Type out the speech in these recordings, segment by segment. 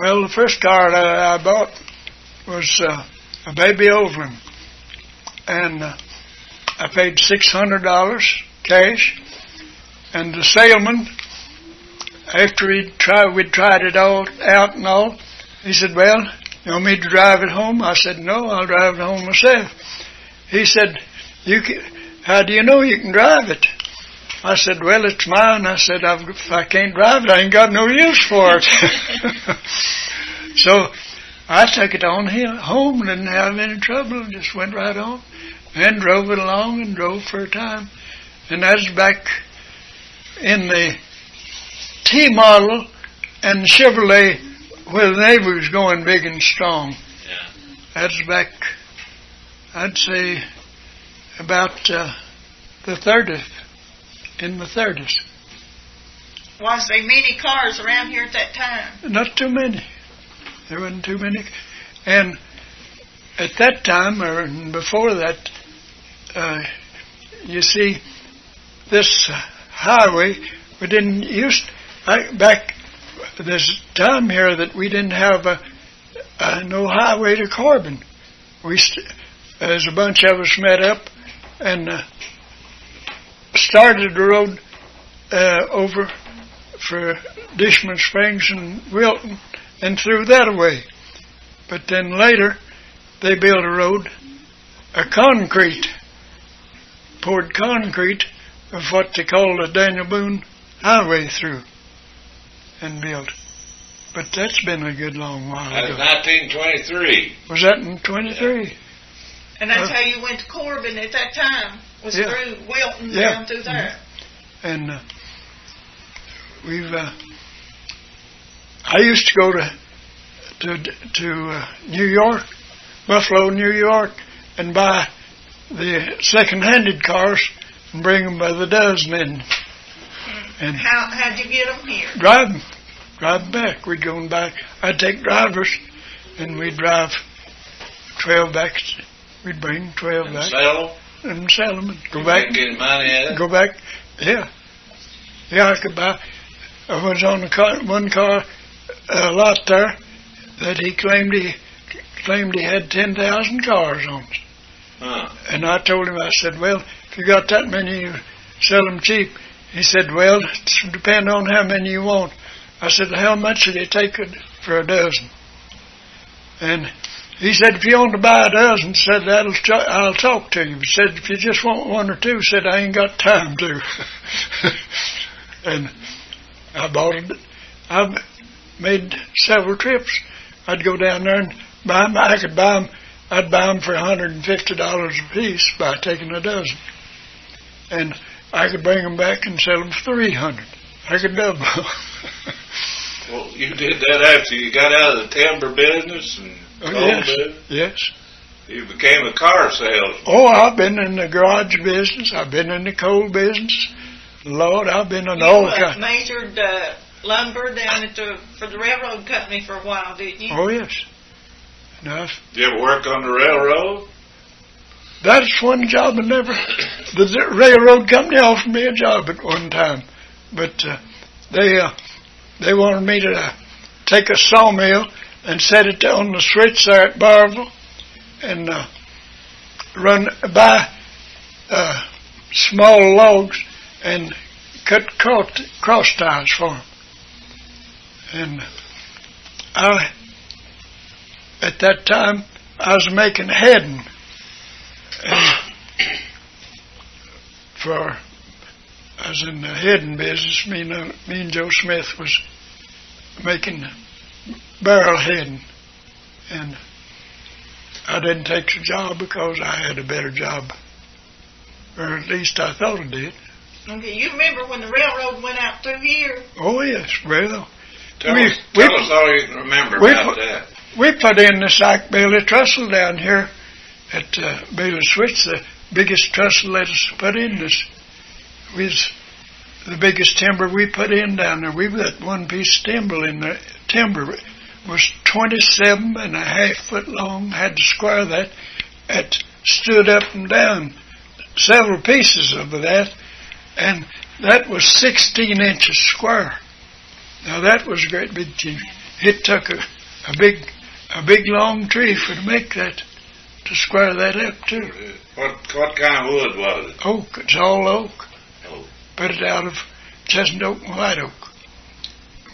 Well, the first car that I bought was a baby Overland, and I paid $600 cash. And the salesman, after we'd tried it all out and all, he said, "Well, you want me to drive it home?" I said, "No, I'll drive it home myself." He said, "How do you know you can drive it?" I said, "Well, it's mine." I said, "If I can't drive it, I ain't got no use for it." So I took it on home, didn't have any trouble, just went right on and drove it along and drove for a time. And that's back in the T model and the Chevrolet where the Navy was going big and strong. Yeah. That's back, I'd say, about the 30th, in the 30s. Was there many cars around here at that time? Not too many. There wasn't too many. And at that time, or before that, you see, this highway, we didn't back this time here that we didn't have no highway to Corbin. There's a bunch of us met up and started the road over for Dishman Springs and Wilton and threw that away. But then later they built a road, poured concrete of what they call the Daniel Boone Highway through and built. But that's been a good long while ago. That was 1923. Was that in 23? Yeah. And that's how you went to Corbin at that time, was through Wilton down through there. And I used to go to New York, Buffalo, New York, and buy the second-handed cars and bring them by the dozen in. And how'd you get them here? Drive back. We'd go back. I'd take drivers, and we'd drive 12 back. We'd bring 12 back. And sell them. And go back. Get money out of it? Go back. Yeah. Yeah, I could buy. I was on one car lot there that he claimed he had 10,000 cars on it. Huh. And I told him, I said, "Well, if you got that many, you sell them cheap." He said, "Well, it depends on how many you want." I said, "How much did it take for a dozen?" And he said, "If you want to buy a dozen," said, "I'll talk to you." He said, "If you just want one or two," said, "I ain't got time to." And I bought it. I made several trips. I'd go down there and buy them. I'd buy them for $150 a piece by taking a dozen. And I could bring them back and sell them for $300. I could double. Well, you did that after you got out of the timber business and coal business? Yes. You became a car salesman. Oh, I've been in the garage business. I've been in the coal business. Lord, I've been in all kinds. You measured lumber down for the railroad company for a while, didn't you? Oh, yes. Enough. Did you ever work on the railroad? That's one job the railroad company offered me a job at one time. But they wanted me to take a sawmill and set it on the switch there at Barbourville and buy small logs and cut cross ties for them. And at that time, I was making heading. And I was in the heading business. Me and Joe Smith was making barrel heading. And I didn't take the job because I had a better job. Or at least I thought I did. Okay, you remember when the railroad went out through here? Oh, yes. Well, tell us all you can remember about that. We put in the Sack Bailey trestle down here at Bailey Switch, the biggest trestle that was put in this. Was the biggest timber we put in down there. We put one piece of timber in the timber. It was 27.5 foot long. Had to square that. It stood up and down. Several pieces of that. And that was 16 inches square. Now that was a great big timber. It took a big long tree for to make that, to square that up too. What kind of wood was it? Oak. It's all oak. Oh. Put it out of chestnut oak and white oak.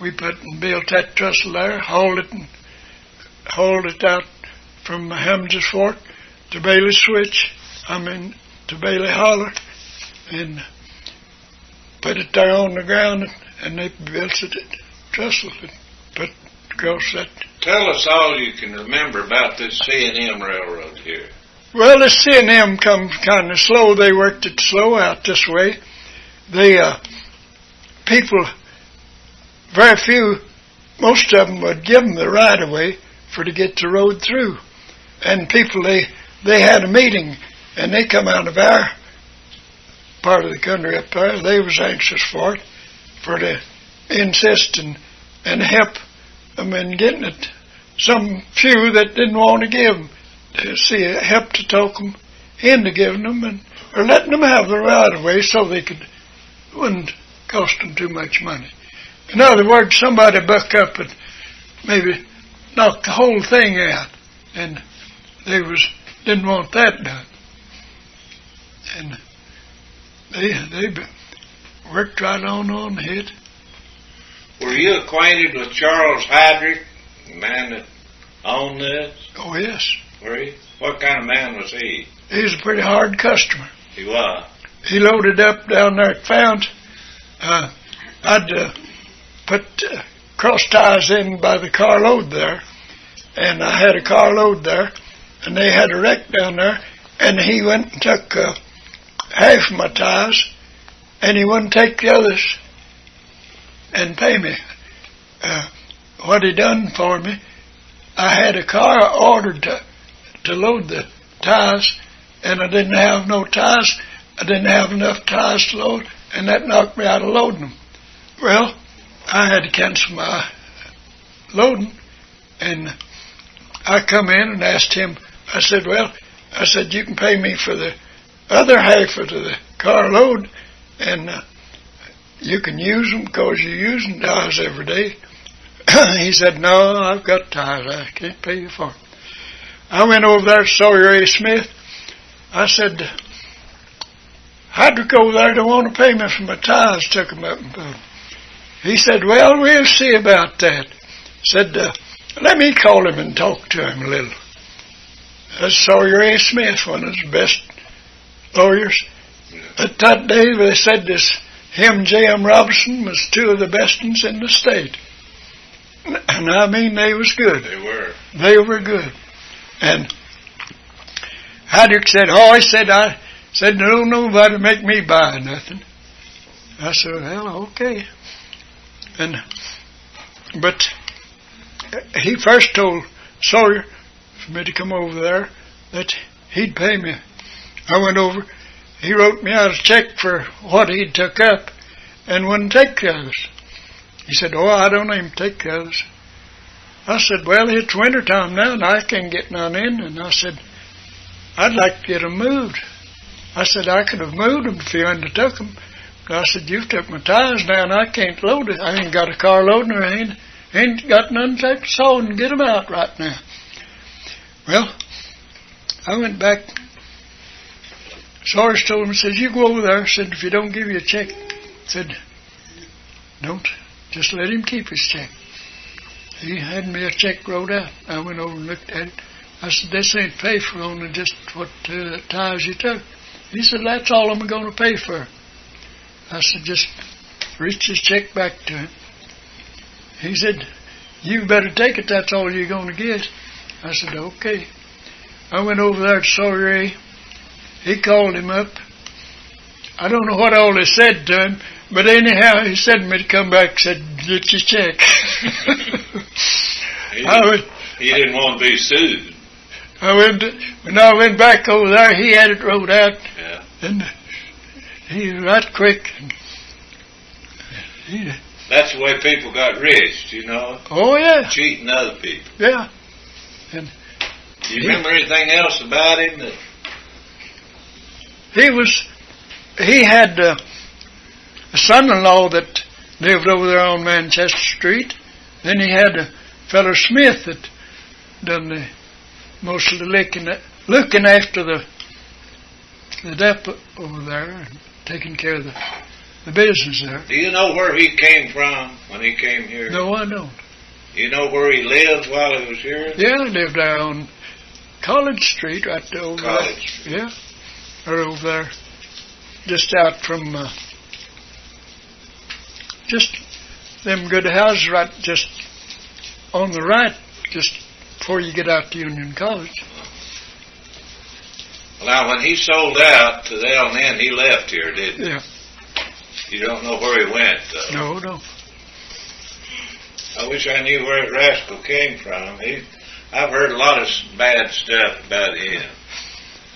We built that trestle there, hauled it out from Hammons Fork to Bailey Switch. To Bailey Holler, and put it there on the ground, and they built it trestle and put across that. Tell us all you can remember about this C&M Railroad here. Well, the C&M come kind of slow. They worked it slow out this way. People, very few, most of them would give them the right of way for to get the road through. And people, they had a meeting, and they come out of our part of the country up there. They was anxious for to insist and help them in getting it. Some few that didn't want to give them, help to talk them into giving them, or letting them have the right of way so wouldn't cost them too much money. In other words, somebody buck up and maybe knock the whole thing out, and they didn't want that done. And they worked right on ahead. Were you acquainted with Charles Heidrick, the man that owned this? Oh, yes. Were you? What kind of man was he? He was a pretty hard customer. He was. He loaded up down there at Fount. I'd put cross ties in by the carload there, and I had a carload there, and they had a wreck down there, and he went and took half of my ties, and he wouldn't take the others and pay me. What he done for me, I had a car ordered to load the ties, and I didn't have no ties. I didn't have enough ties to load, and that knocked me out of loading them. Well, I had to cancel my loading, and I come in and asked him, I said, you can pay me for the other half of the carload, and you can use them because you're using ties every day. He said, no, I've got ties. I can't pay you for them. I went over there to Sawyer E. Smith. I said, Heidrick over there don't want to pay me for my ties. Took him up and put them. He said, well, we'll see about that. Said, let me call him and talk to him a little. That's Sawyer E. Smith, one of the best lawyers. At that day, they said him, J.M. Robinson, was two of the best ones in the state. And I mean, they was good. They were. They were good. And Heidrick said, I said, no, nobody make me buy nothing. I said, well, okay. But he first told Sawyer for me to come over there that he'd pay me. I went over. He wrote me out a check for what he'd took up and wouldn't take the others. He said, I don't even take the others. I said, well, it's winter time now and I can't get none in. And I said, I'd like to get them moved. I said, I could have moved them if you undertook them. But I said, you've took my ties down. I can't load it. I ain't got a car loading or ain't got none to take the saw and get them out right now. Well, I went back. Sawyer told him, says, you go over there. Said, if you don't give you a check, said, don't. Just let him keep his check. He had me a check wrote out. I went over and looked at it. I said, this ain't pay for only just what ties you took. He said, that's all I'm going to pay for. I said, just reach his check back to him. He said, you better take it. That's all you're going to get. I said, okay. I went over there to Sawyer E. He called him up. I don't know what all they said to him, but anyhow, he said to me to come back and said, get your check. He didn't want to be sued. When I went back over there, he had it wrote out. Yeah. And he was right quick. That's the way people got rich, you know? Oh, yeah. Cheating other people. Yeah. And do you remember anything else about him? He had a son-in-law that lived over there on Manchester Street. Then he had a feller Smith that done the most of the looking after the depot over there and taking care of the business there. Do you know where he came from when he came here? No, I don't. You know where he lived while he was here? Yeah, I lived there on College Street, right there over College there. Yeah, or over there, just out from just them good houses, right, just on the right, just before you get out to Union College. Well, now, when he sold out to the L&N, he left here, didn't he? Yeah. You don't know where he went, though? No. I wish I knew where that rascal came from. I've heard a lot of bad stuff about him.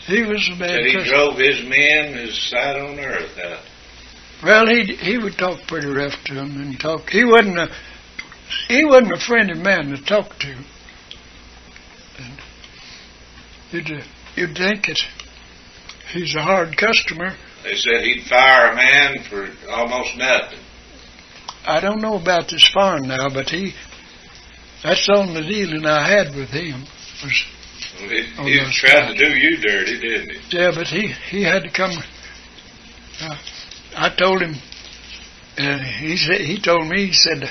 He was a bad That he person. drove his men his side on earth out. Well, he would talk pretty rough to him and talk. He wasn't a friendly man to talk to. And you'd think that he's a hard customer. They said he'd fire a man for almost nothing. I don't know about this farm now, but that's the only dealing I had with him. He was trying to do you dirty, didn't he? Yeah, but he had to come. I told him, he told me, he said,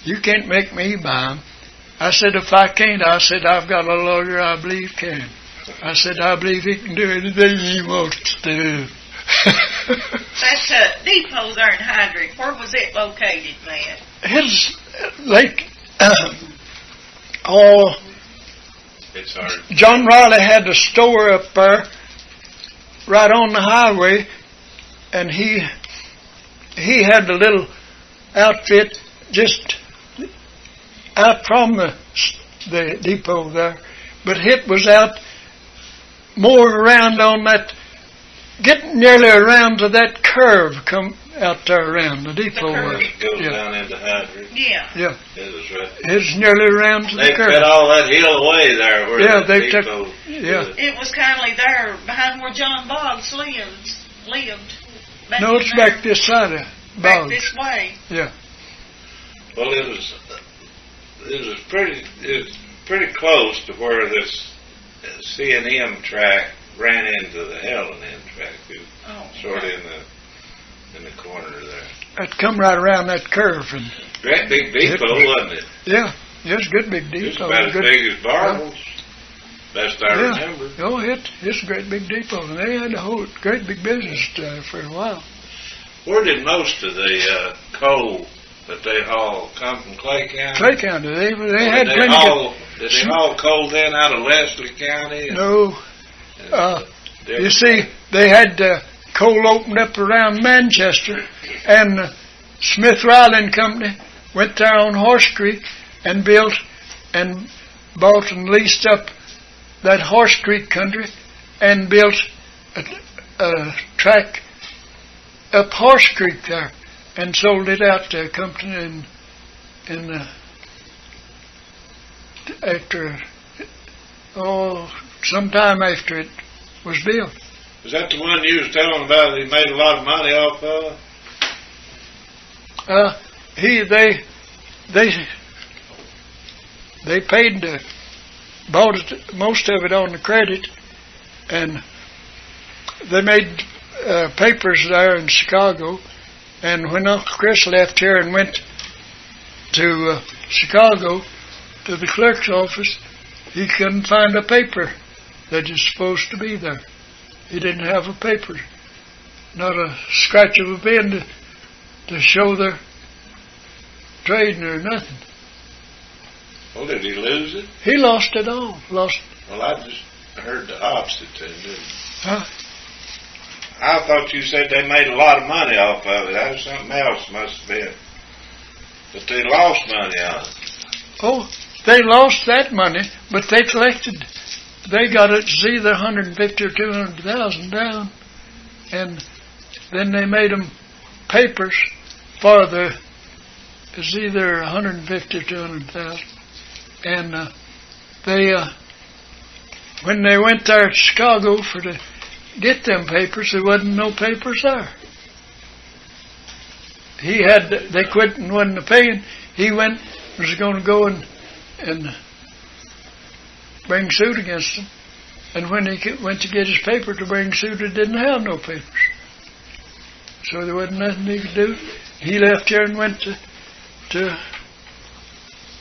you can't make me buy him. I said, if I can't, I said, I've got a lawyer I believe can. I said, I believe he can do anything he wants to do. That depot there in Heidrick, where was it located, man? His lake, It's hard. John Riley had a store up there, right on the highway, and he had a little outfit just out from the depot there, but it was out more around on that, getting nearly around to that curve, come out there around the depot. It goes down into Heidrick. Yeah. It was right. It's nearly around to the They curve. cut all that hill away there where Yeah, the they took. depot Yeah. was. It was kindly there behind where John Boggs lived. Back No, in it's there. back this side of Back Boggs. this way. Yeah. Well, it was pretty close to where this C&M track ran into the L&N track. It was sort of in the corner there. It come right around that curve, and Great big depot, wasn't it? yeah, it's a good big It's depot. about as Good- big as Barbourville, best I Yeah. remember. Oh, it's a great big depot, and they had a whole great big business for a while. Where did most of the coal that they haul come from? Clay County? Clay County, they had Did plenty. Did they haul coal then out of Leslie County? No, And you see, they had coal opened up around Manchester, and Smith Riley and Company went there on Horse Creek and built and bought and leased up that Horse Creek country and built a track up Horse Creek there and sold it out to a company sometime after it was built. Was that the one you was telling about that he made a lot of money off of? They paid bought it, most of it on the credit, and they made papers there in Chicago. And when Uncle Chris left here and went to Chicago to the clerk's office, he couldn't find a paper that is supposed to be there. He didn't have a paper, not a scratch of a pen to show their trading or nothing. Well, did he lose it? He lost it all. Well, I just heard the opposite then, didn't Huh? I thought you said they made a lot of money off of it. That was something else, must have been. But they lost money on it. Oh, they lost that money, but they collected. They got it either 150 or 200,000 down, and then they made them papers for it's either 150 or 200,000, and when they went there to Chicago to get them papers, there wasn't no papers there. They quit and wasn't paying. He was going to go and and bring suit against him. And when he went to get his paper to bring suit, it didn't have no papers. So there wasn't nothing he could do. He left here and went to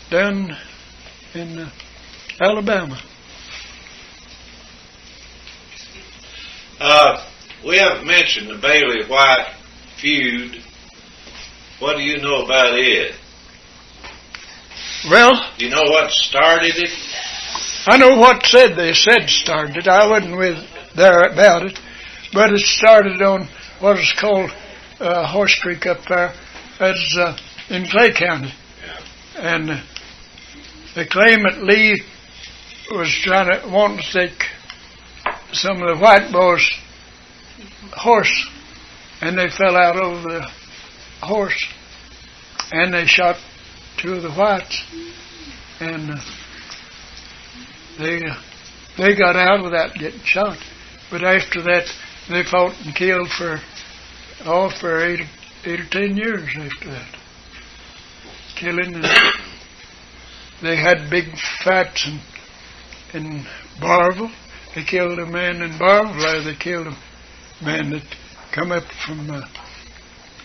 down in Alabama. We haven't mentioned the Bailey White feud. What do you know about it? Well, do you know what started it? I know what they said started it. I wasn't there about it, but it started on what is called Horse Creek up there. That's in Clay County. Yeah. And they claim that Lee was wanting to take some of the white boys' horse, and they fell out over the horse, and they shot two of the whites, and they got out without getting shot. But after that, they fought and killed for 8 or 10 years after that. Killing, and they had big fights in Barbourville. They killed a man in Barbourville. They killed a man that come up from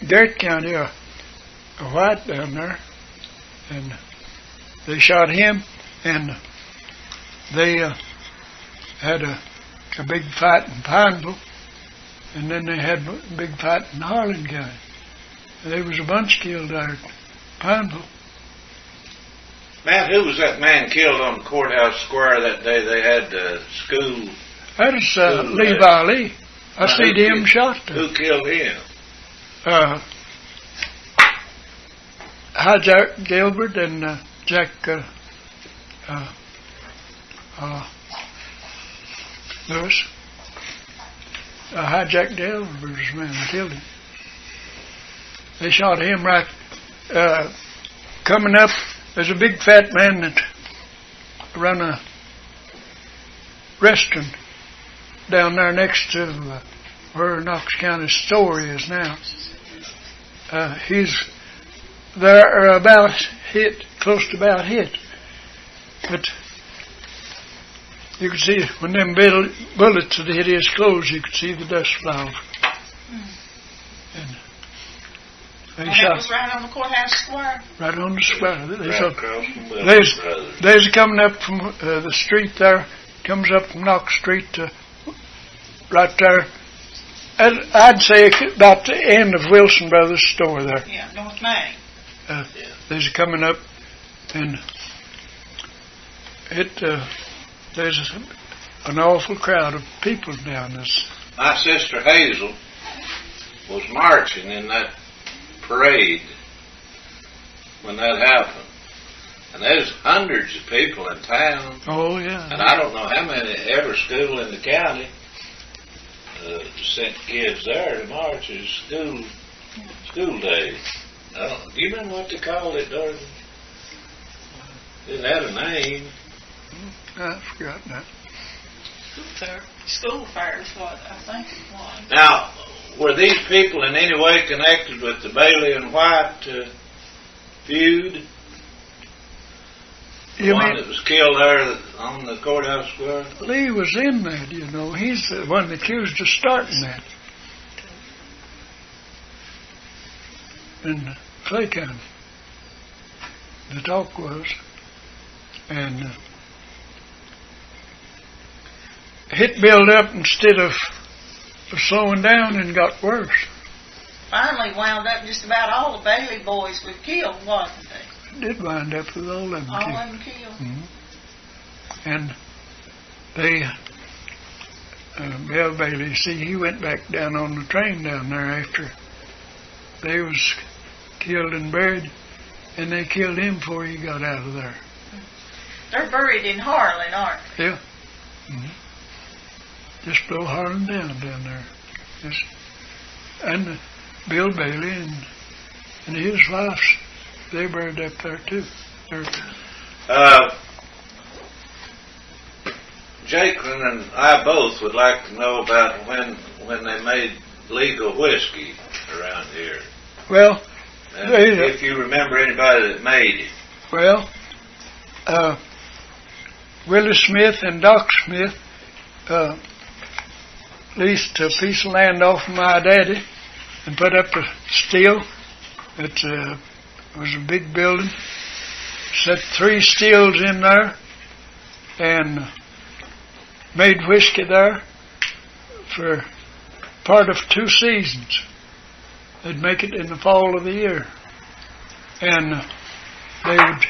Garrett County, a white down there, and they shot him, and they had a big fight in Pineville, and then they had a big fight in Harlan County. There was a bunch killed there at Pineville. Man, who was that man killed on the courthouse square that day they had school? That is Levi Lee. I seen him shot there. Who killed him? High Jack Gilbert and Jack Lewis. High Jack Gilbert's man killed him. They shot him right coming up. There's a big fat man that run a restaurant down there next to where Knox County store is now. He's there about hit, close to about hit. But you could see when them bullets had hit his clothes, you could see the dust fly off. And that was right on the courthouse square? Right on the square. There's coming up from the street there, comes up from Knox Street to right there. I'd say about the end of Wilson Brothers' store there. Yeah, North Main. There's coming up, and there's an awful crowd of people down this. My sister Hazel was marching in that parade when that happened. And there's hundreds of people in town. Oh, yeah. And I don't know how many, every school in the county sent kids there to march as school day. Do you remember what they called it, Dorothy? It had a name. I forgot that. School fair is what I think it was. Now, were these people in any way connected with the Bailey and White feud? The one that was killed there on the courthouse square? Lee was in that, you know. He's the one accused of starting that. In Clay County. The talk was. And it built up instead of slowing down and got worse. Finally wound up just about all the Bailey boys were killed, wasn't they? It did wind up with all of them killed. All of them killed. Mm-hmm. And they, Bev Bailey, see, he went back down on the train down there after they was killed and buried, and they killed him before he got out of there. They're buried in Harlan, aren't they? Yeah. Mm-hmm. Just below Harlan down there. Yes. And Bill Bailey and his wife, they buried up there too. Jacob and I both would like to know about when they made legal whiskey around here. Well, if you remember anybody that made it. Well, Willie Smith and Doc Smith leased a piece of land off of my daddy and put up a still. It was a big building. Set 3 stills in there and made whiskey there for part of 2 seasons. They'd make it in the fall of the year. And they would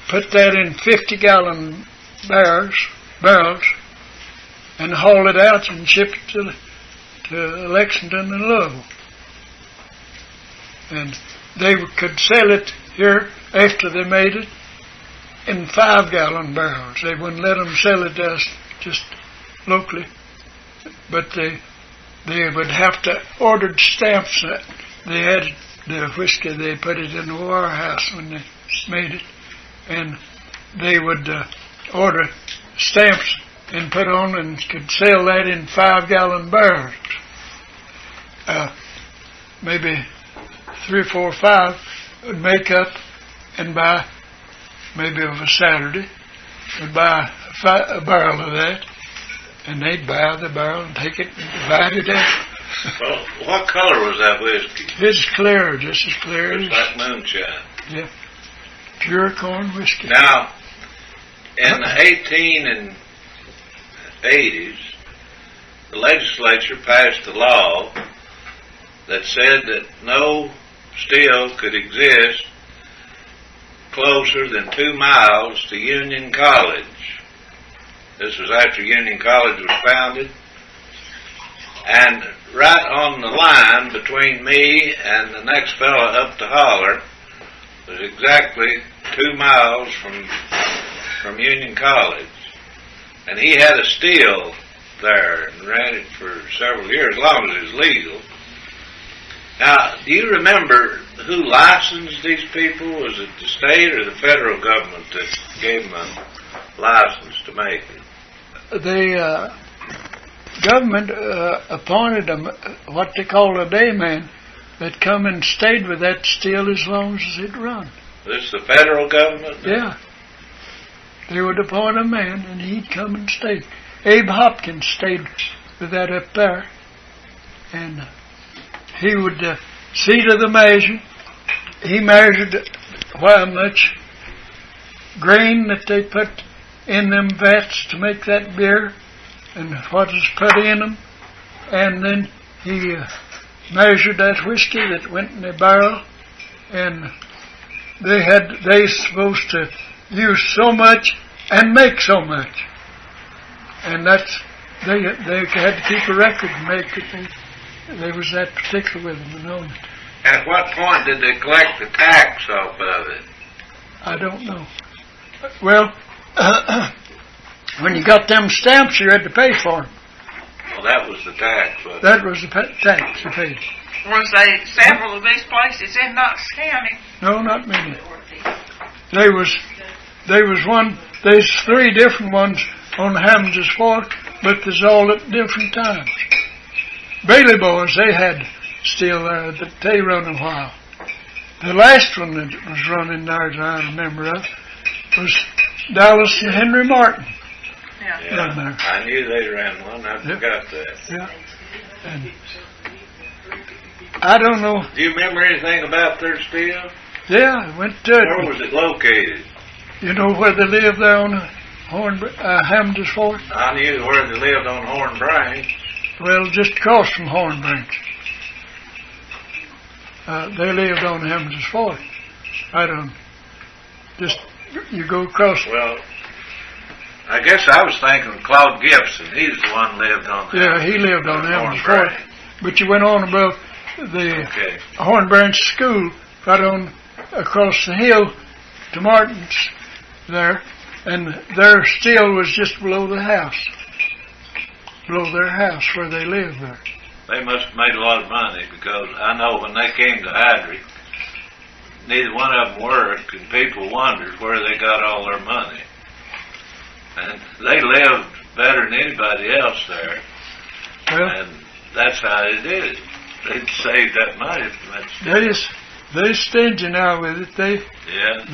put that in 50-gallon barrels and haul it out and ship it to Lexington and Louisville. And they could sell it here after they made it in 5-gallon barrels. They wouldn't let them sell it to us just locally, but they would have to order stamps. They had the whiskey, they put it in the warehouse when they made it, and they would order stamps and put on and could sell that in 5-gallon barrels. Maybe 3 or 4 or 5 would make up and buy, maybe of a Saturday, would buy a barrel of that, and they'd buy the barrel and take it and divide it up. Well, what color was that whiskey? It's clear, just as clear as... like moonshine. Yeah. Pure corn whiskey. Now, in the 1880s, the legislature passed a law that said that no still could exist closer than 2 miles to Union College. This was after Union College was founded. And right on the line between me and the next fella up the holler was exactly 2 miles from Union College. And he had a still there and ran it for several years, as long as it was legal. Now, do you remember who licensed these people? Was it the state or the federal government that gave them a license to make it? The government appointed what they call a dayman that come and stayed with that still as long as it run. This the federal government? Yeah. They would appoint a man and he'd come and stay. Abe Hopkins stayed with that up there, and he would see to the measure. He measured how much grain that they put in them vats to make that beer and what was put in them, and then he measured that whiskey that went in the barrel, and they supposed to use so much and make so much, and that's they had to keep a record and make it. They was that particular with them and owned it. At what point did they collect the tax off of it? I don't know. Well, when you got them stamps, you had to pay for them. Well, that was the tax, wasn't it? That was the tax you paid. Was they several of these places in Knox County? No, not many. There's 3 different ones on Hammons Fork, but there's all at different times. Bailey boys, they had still there that they run a while. The last one that was running there that I remember of was Dallas and Henry Martin. Yeah. Run there. I knew they ran one. I forgot that. Yeah. And I don't know. Do you remember anything about their still? Yeah, I went to it. Where was it located? You know where they live there on Hammons Fork? I knew where they lived on Horn Branch. Well, just across from Horn Branch. They lived on Hammons Fork. I don't. Just you go across. Well, I guess I was thinking of Claude Gibson. He's the one who lived on. Yeah, he lived on Hammons Fork. But you went on above the Horn Branch School, right on across the hill to Martin's there, and their still was just below the house. Below their house where they lived there. They must have made a lot of money, because I know when they came to Heidrick, neither one of them worked, and people wondered where they got all their money. And they lived better than anybody else there. Well, and that's how they did it. They'd saved that money from that. They're stingy now with it.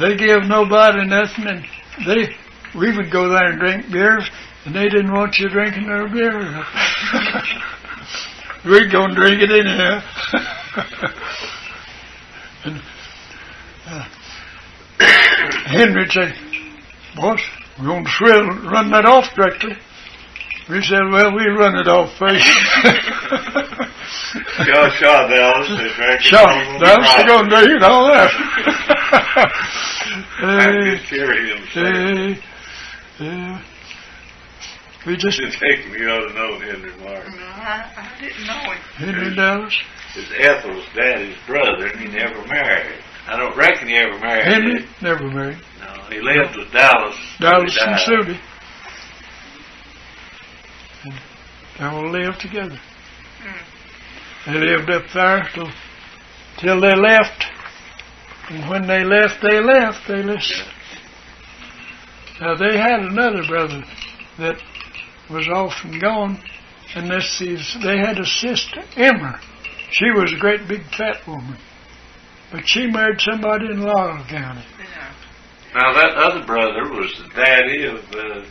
They give nobody nothing, and we would go there and drink beers, and they didn't want you drinking their beer. We'd go and drink it anyhow. And Henry'd say, "Boss, we're going to run that off directly." We said, "Well, we'll run it off first." Shaw Dallas. Dallas is going to do it all that. We just think you ought to know Henry Martin. No, I didn't know him. Henry Dallas. It's Ethel's daddy's brother, and he never married. I don't reckon he ever married. Henry never married. No, he lived with Dallas. Dallas and Sudie. And they all lived together. They lived up there till they left. And when they left. Now they had another brother that was off and gone, and they had a sister, Emma. She was a great big fat woman, but she married somebody in Laurel County. Yeah. Now that other brother was the daddy of the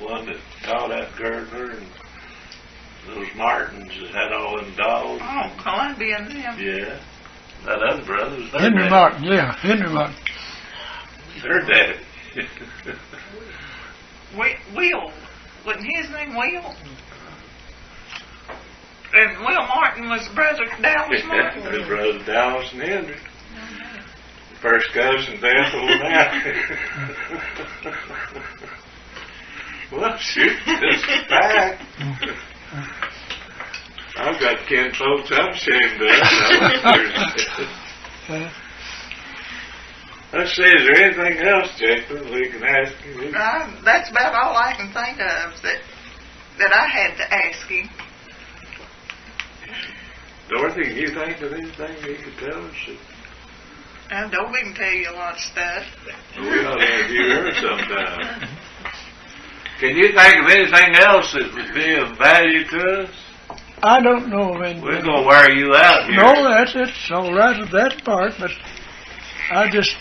one that taught that Girdler and those Martins that had all them dogs. Oh, Columbia and them. Yeah. That other brother was their Henry daddy. Martin, yeah, Henry Martin. Their daddy. Will. Wasn't his name Will? And Will Martin was brother Dallas Martin. His brother Dallas and Henry. First cousin to Ethel and Al. Well, shoot, this is back. I've got kinfolks I'm ashamed of. Let's see, is there anything else, Jacob, we can ask you? That's about all I can think of that I had to ask him. Dorothy, can you think of anything you could tell us? Dobie can tell you a lot of stuff. We ought to have you here sometime. Can you think of anything else that would be of value to us? I don't know of anything. We're going to wear you out here. No, it's all right at that part, but I just,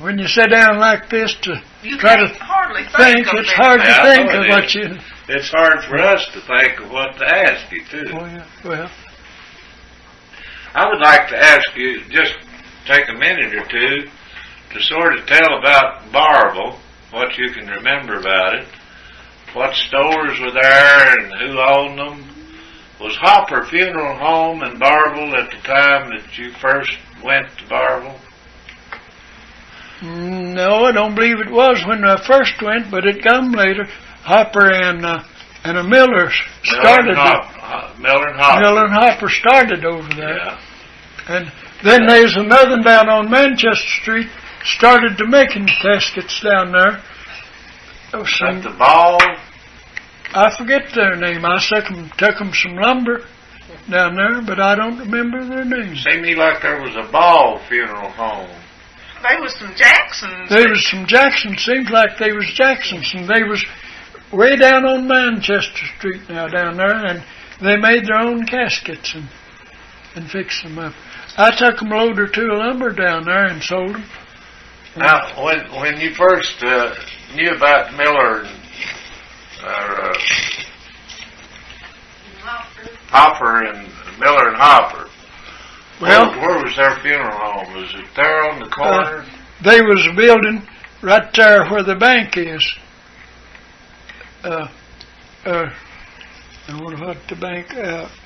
when you sit down like this to you try to hardly think, it's hard to think of what you... It's hard for us to think of what to ask you, too. Oh, yeah, well... I would like to ask you, just take a minute or two, to sort of tell about Barbourville, what you can remember about it, what stores were there and who owned them. Was Hopper Funeral Home in Barbourville at the time that you first went to Barbourville? No, I don't believe it was when I first went, but it come later. Hopper and a Miller started Miller and Hopper. Miller and Hopper started over there. Yeah. And then there's another down on Manchester Street, started to making caskets down there. At the Ball? I forget their name. I took them some lumber down there, but I don't remember their names. Seemed to me like there was a Ball Funeral Home. They was some Jacksons. They was some Jacksons. Seems like they was Jacksons, and they was way down on Manchester Street now down there, and they made their own caskets and fixed them up. I took them a load or two of lumber down there and sold them. Now, when you first knew about Miller and Hopper and Miller and Hopper, well, where was their funeral home? Was it there on the corner? They was a building right there where the bank is. I wonder what the bank,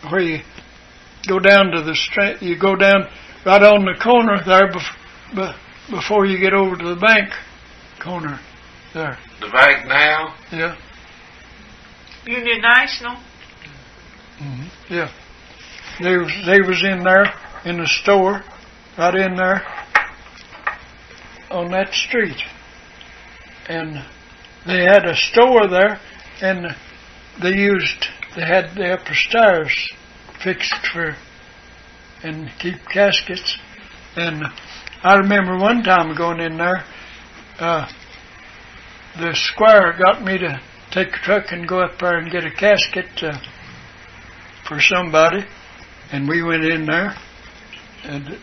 where you go down to the street, you go down right on the corner there before you get over to the bank corner there. The bank now? Yeah. Union National? Mm-hmm. Yeah. They was in there in the store, right in there on that street. And they had a store there, and they had the upper stairs fixed for and keep caskets. And I remember one time going in there, the squire got me to take a truck and go up there and get a casket for somebody, and we went in there, and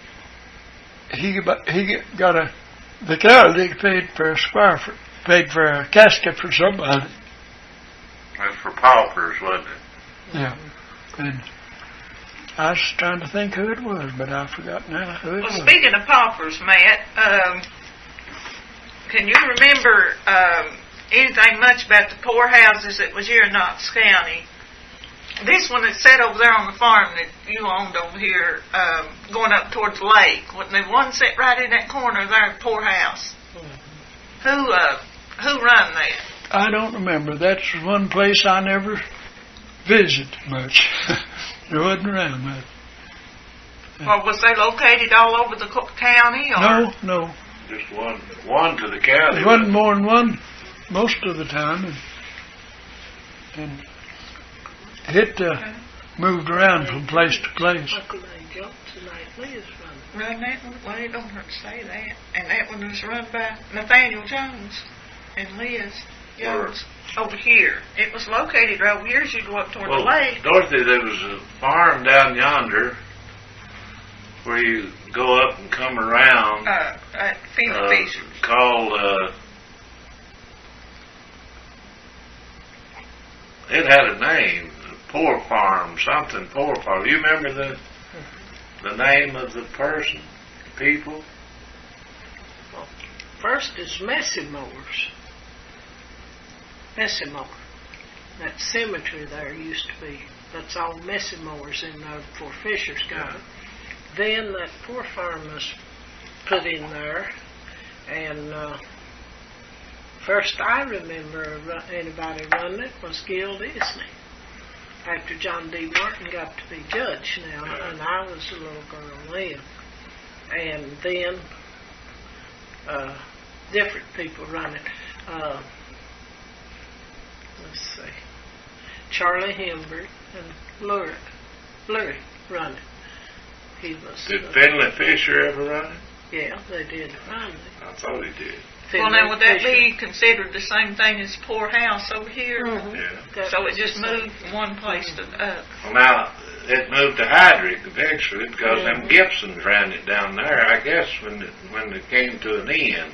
he got the county paid for a casket for somebody. That's for paupers, wasn't it? Yeah. And I was trying to think who it was, but I forgot now who it was. Well, speaking of paupers, Matt, can you remember anything much about the poorhouses that was here in Knox County? This one that's set over there on the farm that you owned over here, going up towards the lake. Wasn't there one set right in that corner there, poorhouse? Who run that? I don't remember. That's one place I never visited much. It wasn't around much. Or was they located all over the county? Or? No. Just one to the county. There wasn't more than one most of the time. And it moved around from place to place. Run that one? Well, it don't hurt to say that. And that one was run by Nathaniel Jones and Liz Jones over here. It was located right over here as you go up toward the lake. Dorothy, there was a farm down yonder where you go up and come around. Called, it had a name, Poor Farm, something Poor Farm. Do you remember the name of the person, people? Well, first is Messemore's. Messemore. That cemetery there used to be. That's all Messemore's in there before Fisher's got it. Then that Poor Farm was put in there, and first I remember anybody running it was Gill Disney. After John D. Martin got to be judge now, and I was a little girl then. And then different people run it. Let's see. Charlie Hembry and Lurie run it. He was. Did Finley Fisher ever run it? Yeah, they did run it. I thought he did. Well, now, would that be considered the same thing as poorhouse over here? Mm-hmm. Yeah. So it just moved from one place to the other. Well, now, it moved to Heidrick eventually because them Gibsons ran it down there, I guess, when it came to an end.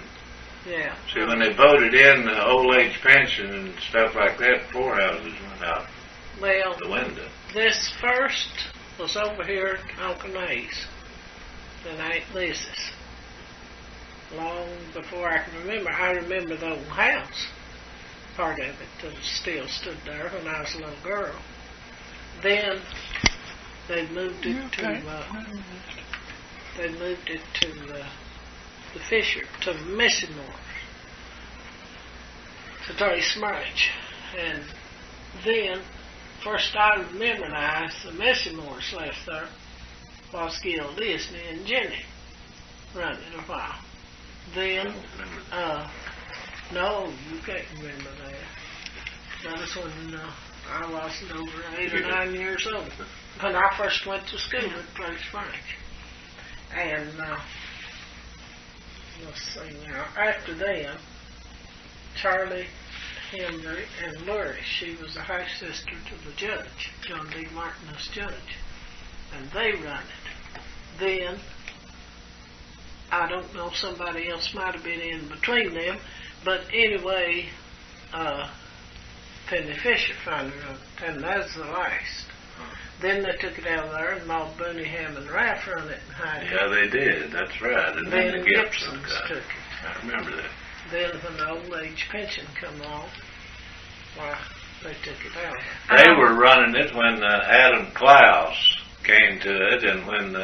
Yeah. See, when they voted in the old age pension and stuff like that, poorhouses went out the window. This first was over here at Uncle Nays and Aunt Liz's. Long before I can remember. I remember the old house, part of it that still stood there when I was a little girl. Then they moved it to the Fisher, to Messemore, to Terry Smudge. And then, first I remember now, the Messemores left there was Gill Disney and Jenny running a while. Then, no, you can't remember that. That was when I wasn't over 8 or 9 years old. When I first went to school at Terry Smudge. And, let's see now, after them, Charlie, Henry, and Lurie. She was the half sister to the judge, John D. Martin as judge. And they run it. Then, I don't know, somebody else might have been in between them, but anyway, Penny Fisher finally run it, and that's the last. Then they took it out of there, and Maud Bunningham and Ralph run it in Hyde. Yeah, they did, that's right. And then the Gibsons took it. I remember that. Then when the old age pension come on, why, they took it out. They were running it when Adam Cloutz came to it, and when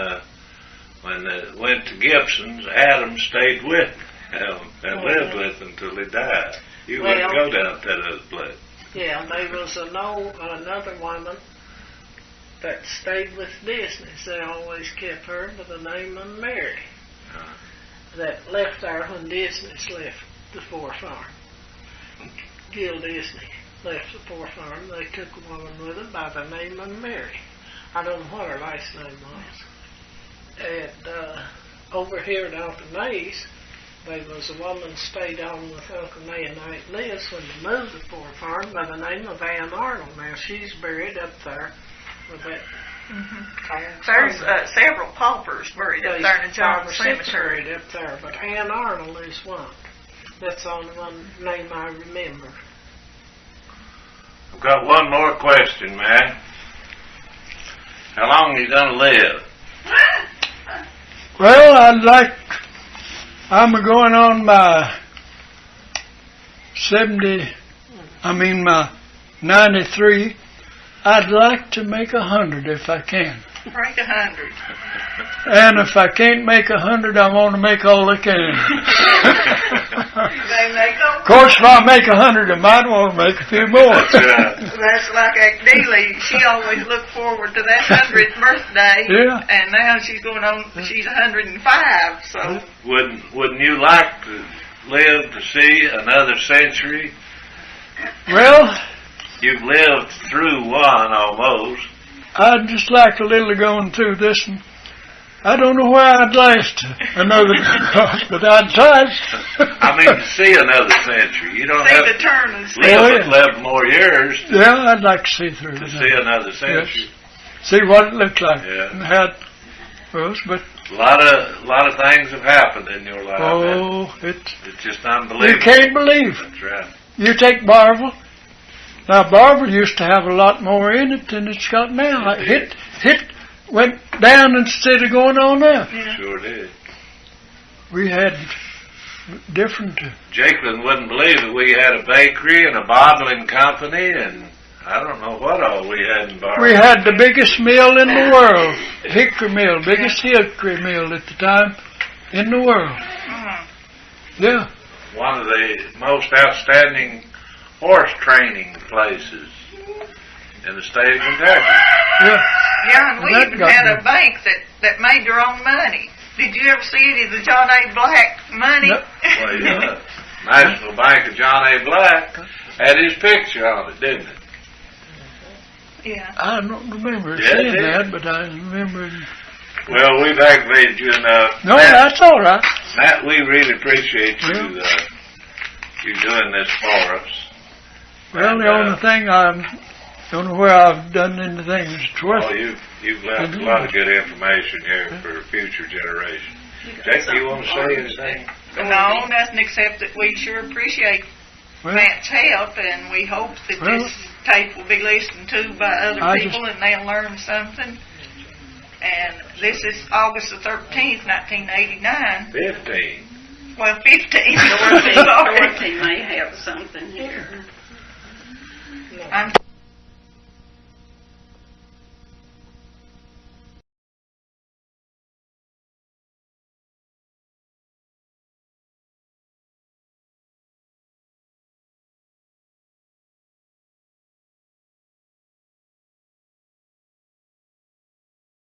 it went to Gibsons, Adam stayed with him and lived with him till he died. You wouldn't go down to that other place. Yeah, there was another woman that stayed with Disney. They always kept her by the name of Mary. That left there when Disney's left the Poor Farm. Gill Disney left the Poor Farm. They took a woman with her by the name of Mary. I don't know what her last name was. And over here at Uncle Nays, there was a woman stayed on with Uncle Nay and Aunt Liz when they moved the Poor Farm by the name of Ann Arnold. Now she's buried up there with that There's several paupers buried up there in the Jones Cemetery. Up there, but Ann Arnold is one. That's the only one name I remember. I've got one more question, man. How long are you going to live? Well, I'm going on my my 93. I'd like to make 100 if I can. Break 100. And if I can't make 100, I want to make all I can. Of course, if I make 100, I might want to make a few more. That's like Dealey. She always looked forward to that 100th birthday. Yeah. And now she's 105. So Wouldn't you like to live to see another century? Well, you've lived through one almost. I'd just like a little going through this, and I don't know where I'd last another, but I'd try. I mean, to see another century. You don't have to turn and live 11 more years. Yeah, I'd like to see through. To see another century. Yes. See what it looks like. Yeah. And how it was, but a lot of things have happened in your life. Oh, it's just unbelievable. You can't believe. That's right. You take Barbourville. Now, Barbourville used to have a lot more in it than it's got now. It went down instead of going on up. Yeah. Sure did. We had different... Jakeland wouldn't believe it. We had a bakery and a bottling company, and I don't know what all we had in Barbourville. We had the biggest mill in the world, Hickory Mill, biggest Hickory Mill at the time in the world. Yeah. One of the most outstanding horse training places in the state of Kentucky. Yeah. Yeah, and we even had a bank that made their own money. Did you ever see any of the John A. Black money? No. Well, yeah. National Bank of John A. Black had his picture on it, didn't it? Yeah. I don't remember seeing that, but I remember... Well, we've aggravated you enough. No, that's all right. Matt, we really appreciate you doing this for us. Well, the only thing I don't know where I've done anything that's worth. Oh, you've left a lot of good information here for future generations. Jake, do you want to say anything? No, nothing except that we sure appreciate Matt's help, and we hope that this tape will be listened to by other people and they'll learn something. And this is August the 13th, 1989. 15. Well, 15. Dorothy may have something here. I'm